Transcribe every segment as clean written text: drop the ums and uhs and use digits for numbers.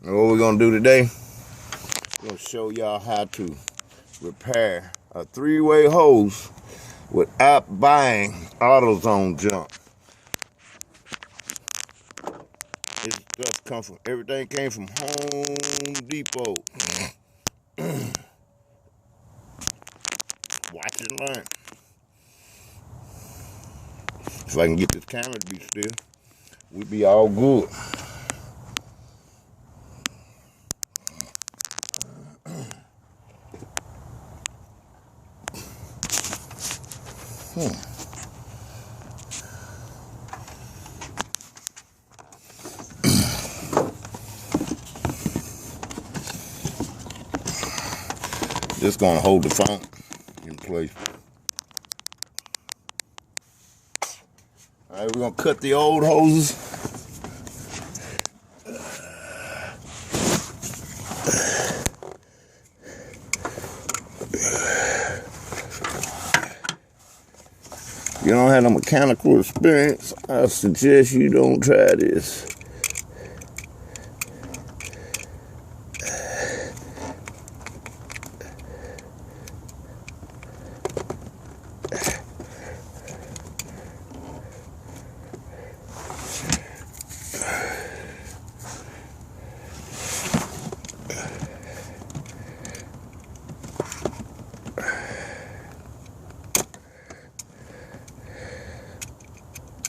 And what we're gonna do today, we're gonna show y'all how to repair a three-way hose without buying AutoZone junk. This stuff come from, everything came from Home Depot. Watch and learn. If I can get this camera to be still, we'll be all good. Just gonna hold the phone in place. All right, we're gonna cut the old hoses. If you don't have no mechanical experience, I suggest you don't try this.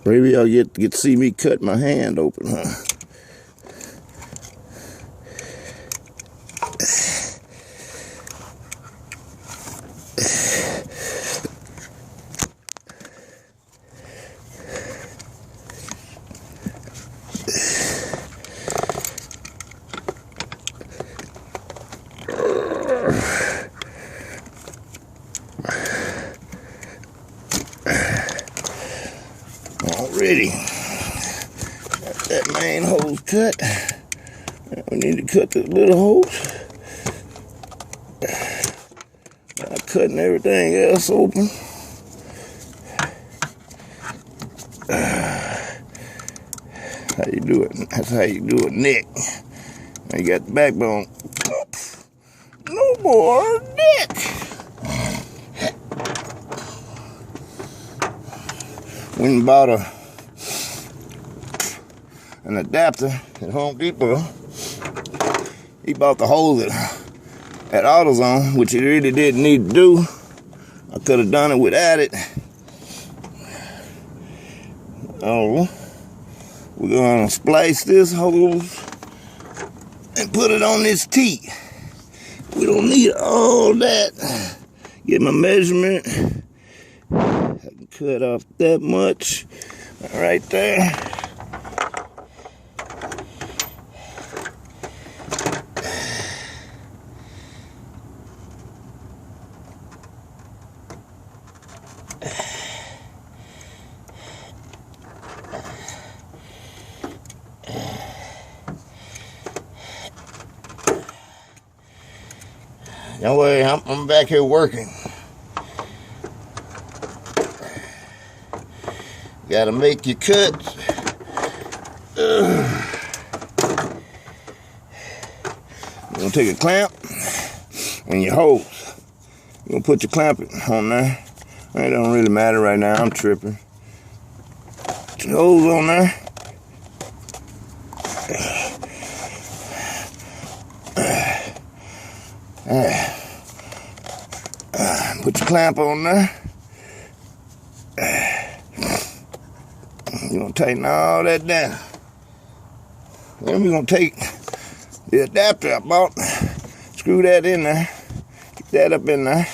Maybe y'all get to see me cut my hand open, huh? Already got that main hose cut. Now we need to cut this little hose. Now cutting everything else open. How you do it? That's how you do a neck. Now you got the backbone. No more neck. Went and bought an adapter at Home Depot. He bought the hose at AutoZone, which he really didn't need to do. I could have done it without it. Oh, we're gonna splice this hose and put it on this T. We don't need all that. Get my measurement. I can cut off that much right there. Don't worry, I'm back here working. Gotta make your cuts. You're gonna take a clamp and your hose. You're gonna put your clamp on there. It don't really matter right now, I'm tripping. Put your hose on there. Put your clamp on there. You're gonna tighten all that down. Then we're gonna take the adapter I bought, screw that in there, get that up in there.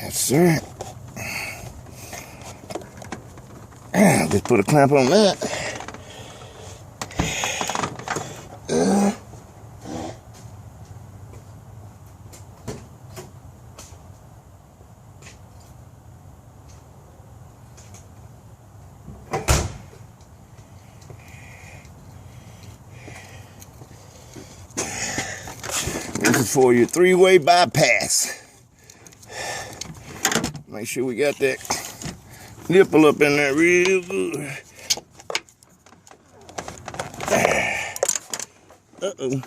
That's it. Just put a clamp on that. for your three-way bypass. Make sure we got that nipple up in there real good. Uh-oh.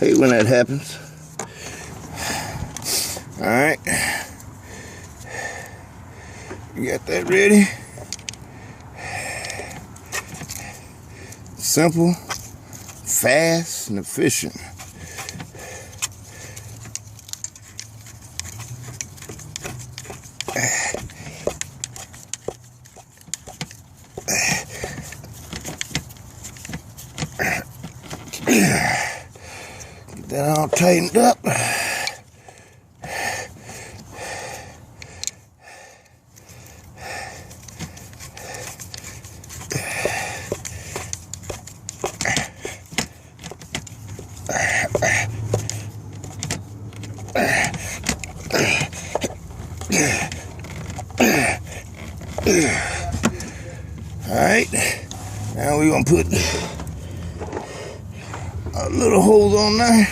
Hate when that happens. All right. You got that ready? Simple, fast, and efficient. Get that all tightened up. Alright, now we're gonna put a little hose on there.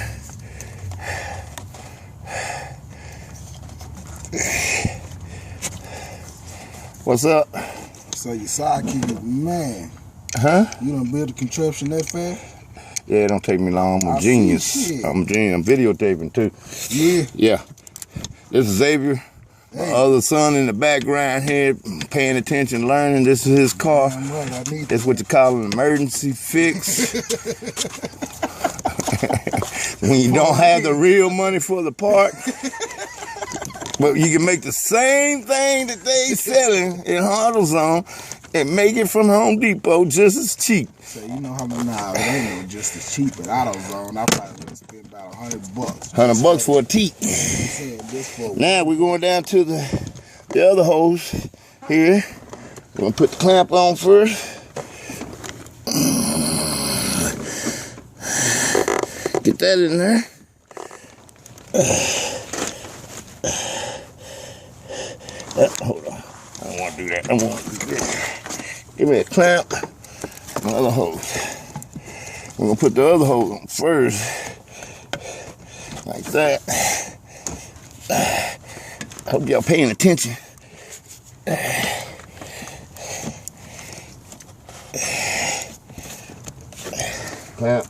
What's up? So your sidekick, man. Huh? You done build a contraption that fast? Yeah, it don't take me long. I'm a genius. I'm a genius. I'm videotaping too. Yeah. Yeah. This is Xavier. My other son in the background here, paying attention, learning. This is his car. Right, I need That's what you call an emergency fix. When you don't have the real money for the part. But you can make the same thing that they selling in AutoZone and make it from Home Depot just as cheap. So you know how much now it ain't no just as cheap at AutoZone. I probably would spend about $100. $100 for a teat. Now we're going down to the other hose here. We're gonna put the clamp on first. Get that in there. Hold on. I don't want to do that. I want to do this. Give me a clamp. Another hose. We're gonna put the other hose on first. Like that. I hope y'all paying attention. Clamp.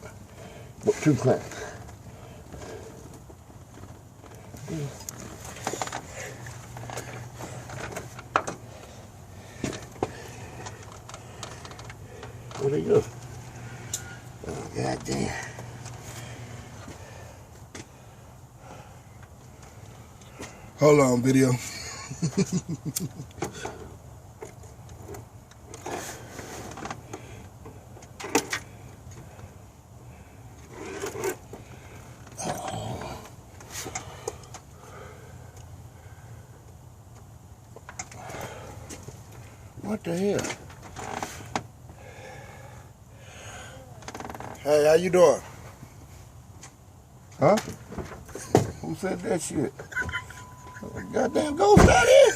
Two clamps. Where'd they go? Oh, goddamn. Hold on, video. What the hell? Hey, how you doing? Huh? Who said that shit? Goddamn ghost out here?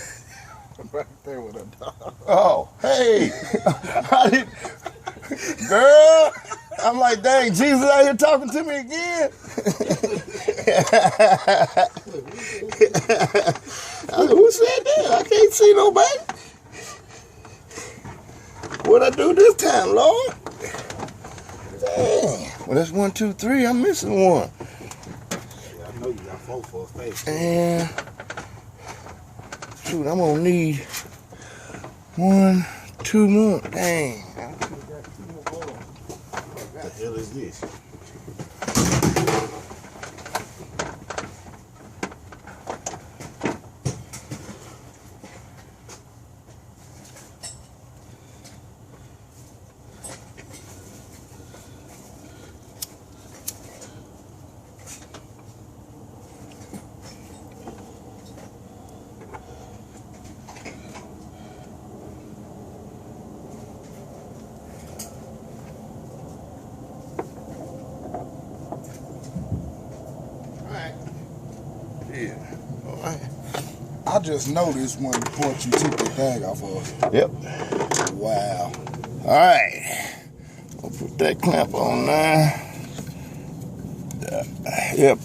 I'm right there with a dog. Oh, hey. Girl, I'm like, dang, Jesus out here talking to me again. Who said that? I can't see nobody. What'd I do this time, Lord? Dang. Well, that's 1, 2, 3. I'm missing one. Yeah, I know you got 4 for a face. And shoot, I'm gonna need 1, 2 more. Dang. What the hell is this? Yeah. All right. I just noticed when the port you took the thing off of. Yep. Wow. All right. I'll put that clamp on there. Yep.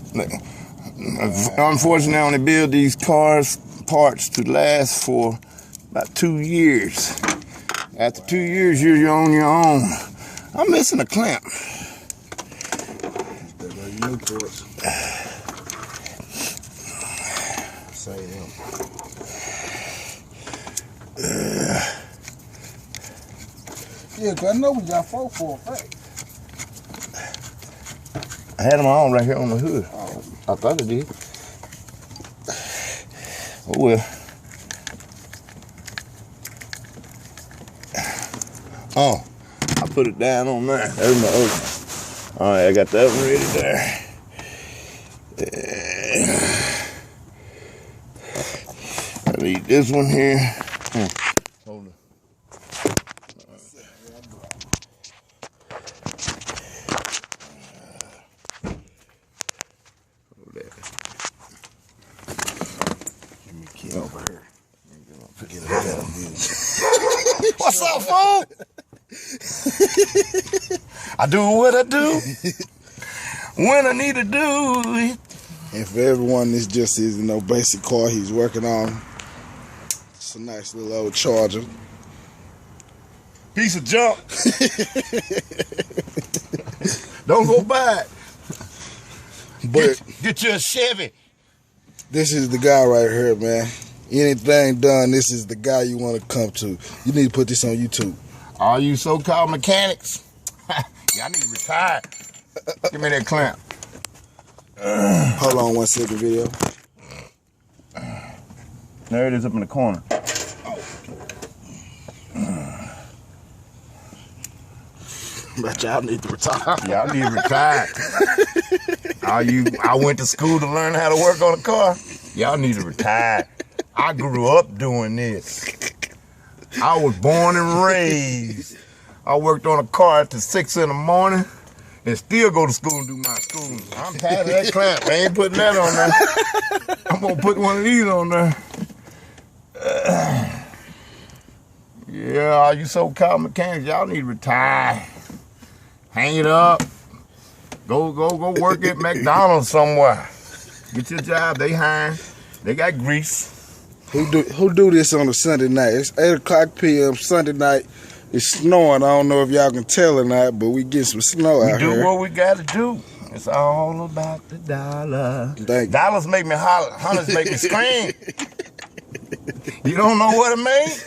Unfortunately, I only build these cars parts to last for about 2 years. After 2 years, you're on your own. I'm missing a clamp. Yeah, cause I know we got 4 for a fact. I had them on right here on the hood. Oh. I thought I did. Oh well. Oh, I put it down on there. There's my other one. All right, I got that one ready there. I need this one here. Hold on. Over here. What's up, fool? I do what I do when I need to do it. And for everyone, this just is basic car he's working on. It's a nice little old Charger. Piece of junk. Don't go buy it. But get you a Chevy. this is the guy right here, man. Anything done, this is the guy you want to come to. You need to put this on YouTube. All you so-called mechanics, y'all need to retire. Give me that clamp. Hold on 1 second, video. There it is up in the corner. But y'all need to retire. Y'all need to retire. I went to school to learn how to work on a car. Y'all need to retire. I grew up doing this. I was born and raised. I worked on a car at 6 in the morning and still go to school and do my school. I'm tired of that clamp. I ain't putting that on there. I'm gonna put one of these on there. Yeah, all you so-called mechanics, y'all need to retire. Hang it up. Go work at McDonald's somewhere. Get your job. They hiring. They got grease. Who do this on a Sunday night? It's 8 o'clock p.m. Sunday night. It's snowing. I don't know if y'all can tell or not, but we get some snow out here. We do what we got to do. It's all about the dollar. Thank you. Dollars make me holler. Hundreds make me scream. You don't know what it means?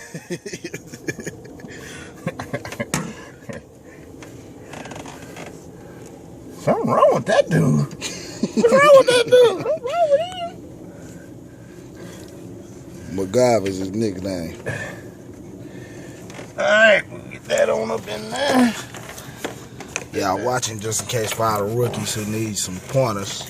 Something wrong with that dude. What's wrong with that dude? What's wrong with him? MacGyver's his nickname. Alright, we'll get that on up in there. Y'all watching just in case for all the rookies who need some pointers.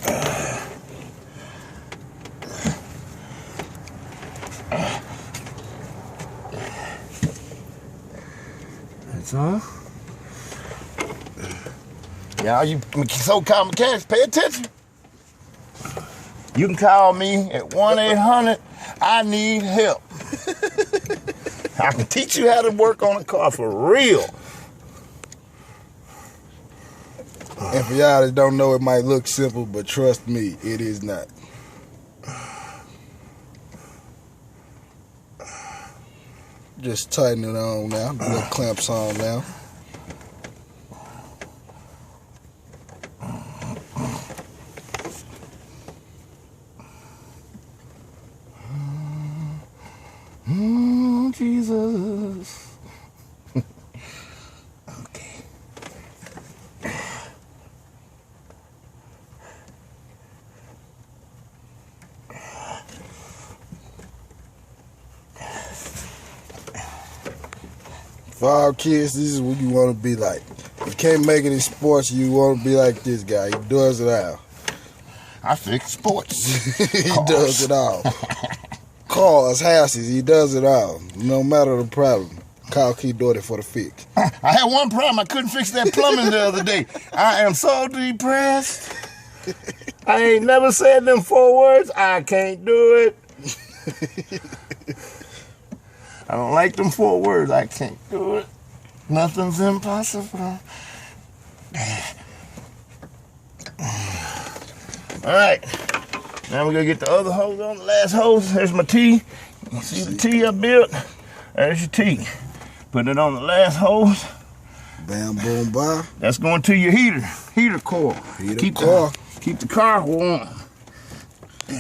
That's all. Y'all, you so-called mechanics, pay attention. You can call me at 1-800-I-NEED-HELP. I can teach you how to work on a car for real. And for y'all that don't know, it might look simple, but trust me, it is not. Just tighten it on now. The little clamps on now. Jesus. Okay. For our kids, this is what you want to be like. If you can't make it in sports, you want to be like this guy. He does it all. I fix sports. He does it all. Cars, houses, he does it all. No matter the problem. Call Key Doherty for the fix. I had one problem. I couldn't fix that plumbing the other day. I am so depressed. I ain't never said them 4 words. I can't do it. I don't like them 4 words. I can't do it. Nothing's impossible. All right. Now we're gonna get the other hose on, the last hose. There's my T. You see the T I built? There's your T. Put it on the last hose. Bam, boom, bye. That's going to your heater coil. Heater coil. Keep the car warm.